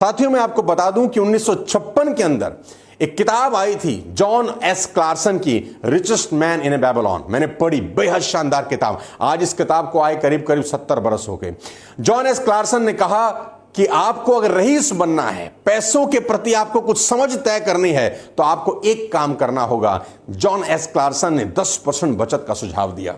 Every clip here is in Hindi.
साथियों, मैं आपको बता दूं कि 1956 के अंदर एक किताब आई थी जॉन एस क्लार्सन की, richest man in A Babylon. मैंने पढ़ी, बेहद शानदार किताब। आज इस किताब को आए करीब करीब 70 बरस हो गए। जॉन एस क्लार्सन ने कहा कि आपको अगर रईस बनना है, पैसों के प्रति आपको कुछ समझ तय करनी है, तो आपको एक काम करना होगा। जॉन एस क्लार्सन ने 10% बचत का सुझाव दिया।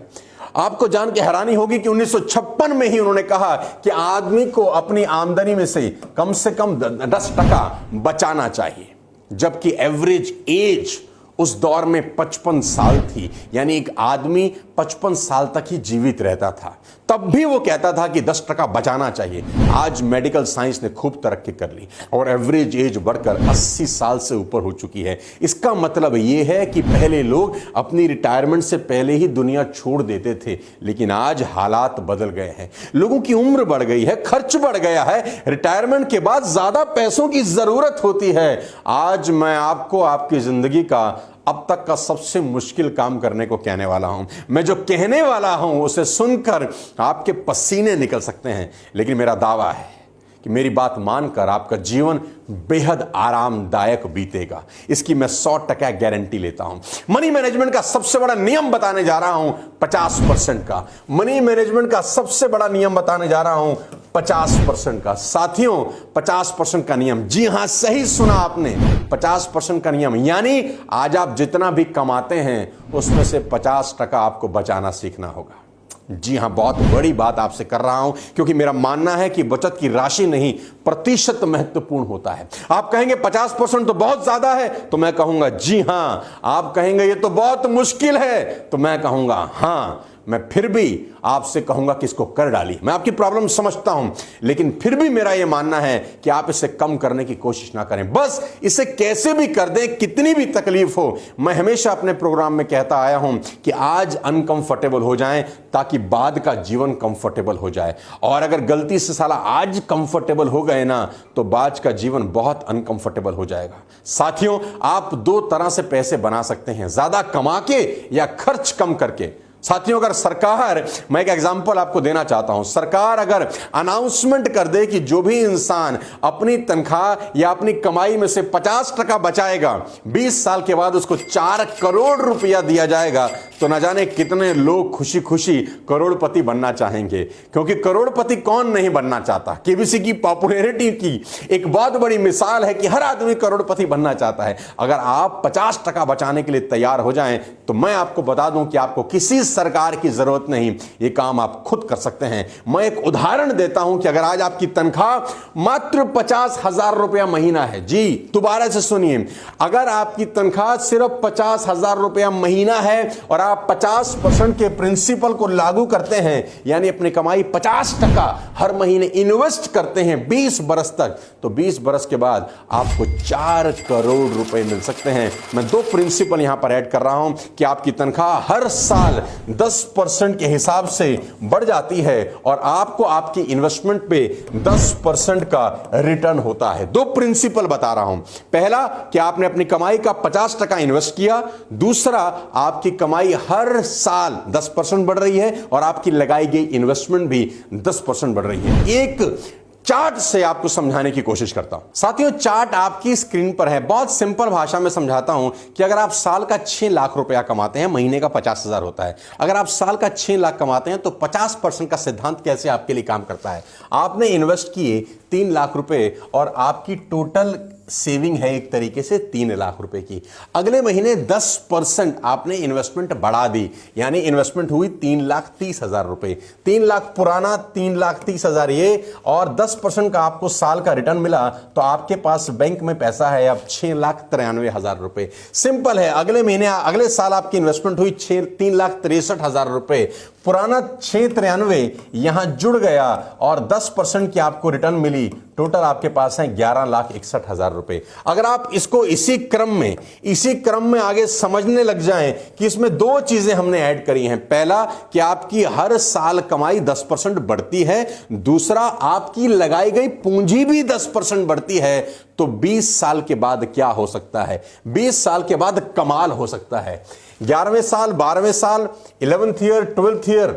आपको जान के हैरानी होगी कि 1956 में ही उन्होंने कहा कि आदमी को अपनी आमदनी में से कम 10% बचाना चाहिए, जबकि एवरेज एज उस दौर में 55 साल थी। यानी एक आदमी 55 साल तक ही जीवित रहता था, तब भी वो कहता था कि 10% बचाना चाहिए। आज मेडिकल साइंस ने खूब तरक्की कर ली और एवरेज एज बढ़कर 80 साल से ऊपर हो चुकी है। इसका मतलब ये है कि पहले लोग अपनी रिटायरमेंट से पहले ही दुनिया छोड़ देते थे, लेकिन आज हालात बदल गए हैं। लोगों की उम्र बढ़ गई है, खर्च बढ़ गया है, रिटायरमेंट के बाद ज्यादा पैसों की जरूरत होती है। आज मैं आपको आपकी जिंदगी का अब तक का सबसे मुश्किल काम करने को कहने वाला हूं। मैं जो कहने वाला हूं उसे सुनकर आपके पसीने निकल सकते हैं, लेकिन मेरा दावा है कि मेरी बात मानकर आपका जीवन बेहद आरामदायक बीतेगा। इसकी मैं 100% गारंटी लेता हूं। मनी मैनेजमेंट का सबसे बड़ा नियम बताने जा रहा हूं 50% का। मनी मैनेजमेंट का सबसे बड़ा नियम बताने जा रहा हूं 50% का। साथियों, 50% का नियम, जी हां, सही सुना आपने, 50% का नियम। यानी आज आप जितना भी कमाते हैं उसमें से 50% आपको बचाना सीखना होगा। जी हां, बहुत बड़ी बात आपसे कर रहा हूं, क्योंकि मेरा मानना है कि बचत की राशि नहीं, प्रतिशत महत्वपूर्ण होता है। आप कहेंगे 50% तो बहुत ज्यादा है, तो मैं कहूंगा जी हां। आप कहेंगे ये तो बहुत मुश्किल है, तो मैं कहूंगा हां। मैं फिर भी आपसे कहूंगा कि इसको कर डालिए। मैं आपकी प्रॉब्लम समझता हूं, लेकिन फिर भी मेरा यह मानना है कि आप इसे कम करने की कोशिश ना करें, बस इसे कैसे भी कर दें, कितनी भी तकलीफ हो। मैं हमेशा अपने प्रोग्राम में कहता आया हूं कि आज अनकंफर्टेबल हो जाएं ताकि बाद का जीवन कंफर्टेबल हो जाए। और अगर गलती से साला आज कंफर्टेबल हो गए ना, तो बाद का जीवन बहुत अनकंफर्टेबल हो जाएगा। साथियों, आप दो तरह से पैसे बना सकते हैं, ज्यादा कमा के या खर्च कम करके। साथियों, अगर सरकार, मैं एक एग्जांपल आपको देना चाहता हूं, सरकार अगर अनाउंसमेंट कर दे कि जो भी इंसान अपनी तनख्वाह या अपनी कमाई में से 50% बचाएगा, 20 साल के बाद उसको 4 करोड़ रुपया दिया जाएगा, तो न जाने कितने लोग खुशी खुशी करोड़पति बनना चाहेंगे। क्योंकि करोड़पति कौन नहीं बनना चाहता। केबीसी की पॉपुलैरिटी की एक बहुत बड़ी मिसाल है कि हर आदमी करोड़पति बनना चाहता है। अगर आप 50% बचाने के लिए तैयार हो जाएं, तो मैं आपको बता दूं कि आपको किसी सरकार की जरूरत नहीं, यह काम आप खुद कर सकते हैं। मैं एक उदाहरण देता हूं कि अगर आज आपकी तनख्वाह मात्र 50,000 रुपया महीना है, जी दोबारा से सुनिए, अगर आपकी तनख्वाह सिर्फ 50,000 रुपया महीना है और आप 50% के प्रिंसिपल को लागू करते हैं, यानी अपनी कमाई 50% हर महीने इन्वेस्ट करते हैं 20 बरस तक, तो 20 बरस के बाद आपको 4 करोड़ रुपए मिल सकते हैं। मैं 2 प्रिंसिपल यहां पर ऐड कर रहा हूं कि आपकी तनख्वाह हर साल 10% के हिसाब से बढ़ जाती है और आपको आपकी इन्वेस्टमेंट पे 10% का रिटर्न होता है। 2 प्रिंसिपल बता रहा हूं। पहला कि आपने अपनी कमाई का 50% इन्वेस्ट किया, दूसरा आपकी कमाई हर साल 10% बढ़ रही है और आपकी लगाई गई इन्वेस्टमेंट भी 10% बढ़ रही है। एक चार्ट से आपको समझाने की कोशिश करता हूं। साथियों, चार्ट आपकी स्क्रीन पर है। बहुत सिंपल भाषा में समझाता हूं कि अगर आप साल का 6 लाख रुपया कमाते हैं, महीने का 50,000 होता है। अगर आप साल का 6 लाख कमाते हैं तो 50% का सिद्धांत कैसे आपके लिए काम करता है। आपने इन्वेस्ट किए 3 लाख रुपए और आपकी टोटल सेविंग है एक तरीके से 3 लाख रुपए की। अगले महीने 10% आपने इन्वेस्टमेंट बढ़ा दी, यानी इन्वेस्टमेंट हुई 3,30,000 रुपए। 3 लाख पुराना, 3,30,000 ये, और 10% का आपको साल का रिटर्न मिला, तो आपके पास बैंक में पैसा है अब 6,93,000 रुपए। सिंपल है, अगले महीने अगले साल आपकी इन्वेस्टमेंट हुई 3,63,000 रुपए। पुराना 693 यहां जुड़ गया और 10% की आपको रिटर्न मिली, टोटल आपके पास है 11,61,000 रुपए। अगर आप इसको इसी क्रम में आगे समझने लग जाएं कि इसमें 2 चीजें हमने ऐड करी हैं। पहला कि आपकी हर साल कमाई 10% बढ़ती है, दूसरा आपकी लगाई गई पूंजी भी 10% बढ़ती है। तो 20 साल के बाद क्या हो सकता है? 20 साल के बाद कमाल हो सकता है। 11वें साल, 12वें साल, 11th ईयर, 12th ईयर,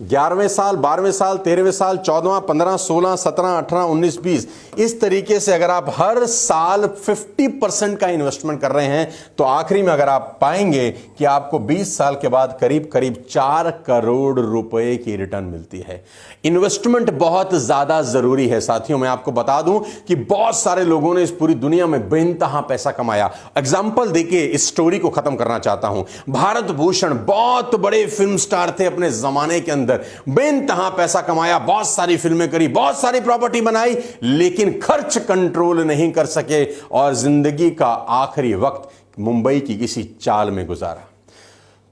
11वें साल, 12वें साल, 13वें साल, 14वां, 15, 16, 17, 18, 19, 20, इस तरीके से अगर आप हर साल 50% का इन्वेस्टमेंट कर रहे हैं तो आखिरी में अगर आप पाएंगे कि आपको 20 साल के बाद करीब करीब 4 करोड़ रुपए की रिटर्न मिलती है। इन्वेस्टमेंट बहुत ज्यादा जरूरी है साथियों। मैं आपको बता दूं कि बहुत सारे लोगों ने इस पूरी दुनिया में बेइंतहा पैसा कमाया। एग्जाम्पल देखिए, इस स्टोरी को खत्म करना चाहता हूं। भारत भूषण बहुत बड़े फिल्म स्टार थे अपने जमाने के अंदर, बेइंतहा पैसा कमाया, बहुत सारी फिल्में करी, बहुत सारी प्रॉपर्टी बनाई, लेकिन खर्च कंट्रोल नहीं कर सके और जिंदगी का आखिरी वक्त मुंबई की किसी चाल में गुजारा।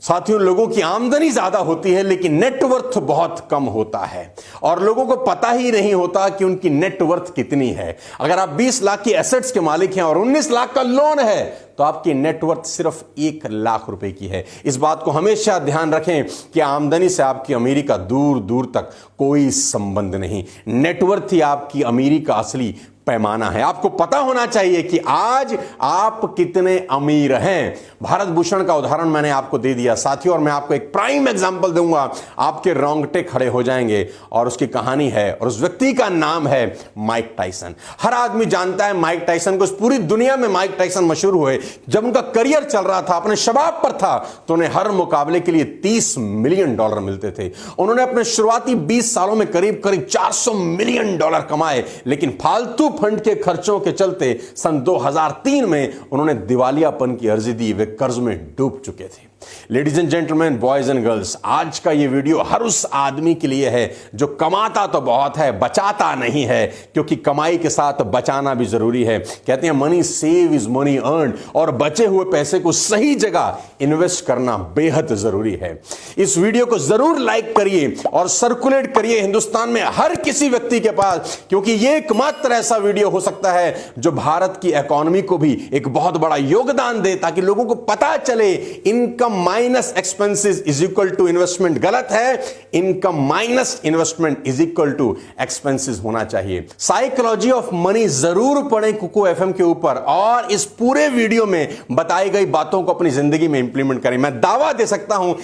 साथियों, लोगों की आमदनी ज्यादा होती है लेकिन नेटवर्थ बहुत कम होता है और लोगों को पता ही नहीं होता कि उनकी नेटवर्थ कितनी है। अगर आप 20 लाख की एसेट्स के मालिक हैं और 19 लाख का लोन है तो आपकी नेटवर्थ सिर्फ 1 लाख रुपए की है। इस बात को हमेशा ध्यान रखें कि आमदनी से आपकी अमीरी का दूर दूर तक कोई संबंध नहीं। नेटवर्थ ही आपकी अमीरी का असली पैमाना है। आपको पता होना चाहिए कि आज आप कितने अमीर हैं। भारत भूषण का उदाहरण मैंने आपको दे दिया साथियों, और मैं आपको एक प्राइम एग्जांपल दूंगा, आपके रोंगटे खड़े हो जाएंगे। और उसकी कहानी है और उस व्यक्ति का नाम है माइक टायसन। हर आदमी जानता है माइक टायसन को। इस पूरी दुनिया में माइक टायसन मशहूर हुए जब उनका करियर चल रहा था, अपने शबाब पर था, तो उन्हें हर मुकाबले के लिए $30 मिलियन मिलते थे। उन्होंने अपने शुरुआती 20 सालों में करीब करीब $400 मिलियन कमाए, लेकिन फालतू फंड के खर्चों के चलते सन 2003 में उन्होंने दिवालियापन की अर्जी दी। वे कर्ज में डूब चुके थे। Ladies and gentleman, boys and girls, आज का ये वीडियो हर उस आदमी के लिए है जो कमाता तो बहुत है, बचाता नहीं है, क्योंकि कमाई के साथ बचाना भी जरूरी है। कहते हैं money save is money earn, और बचे हुए पैसे को सही जगह इन्वेस्ट करना बेहद जरूरी है। इस वीडियो को जरूर लाइक करिए और सर्कुलेट करिए हिंदुस्तान में हर किसी व्यक्ति के पास, क्योंकि यह एकमात्र ऐसा वीडियो हो सकता है जो भारत की इकोनॉमी को भी एक बहुत बड़ा योगदान दे, ताकि लोगों को पता चले income minus expenses is equal to investment गलत है, income minus investment is equal to expenses होना चाहिए। साइकोलॉजी ऑफ मनी जरूर पढ़ें कुकू एफएम के ऊपर, और इस पूरे वीडियो में बताई गई बातों को अपनी जिंदगी में इंप्लीमेंट करें। मैं दावा दे सकता हूं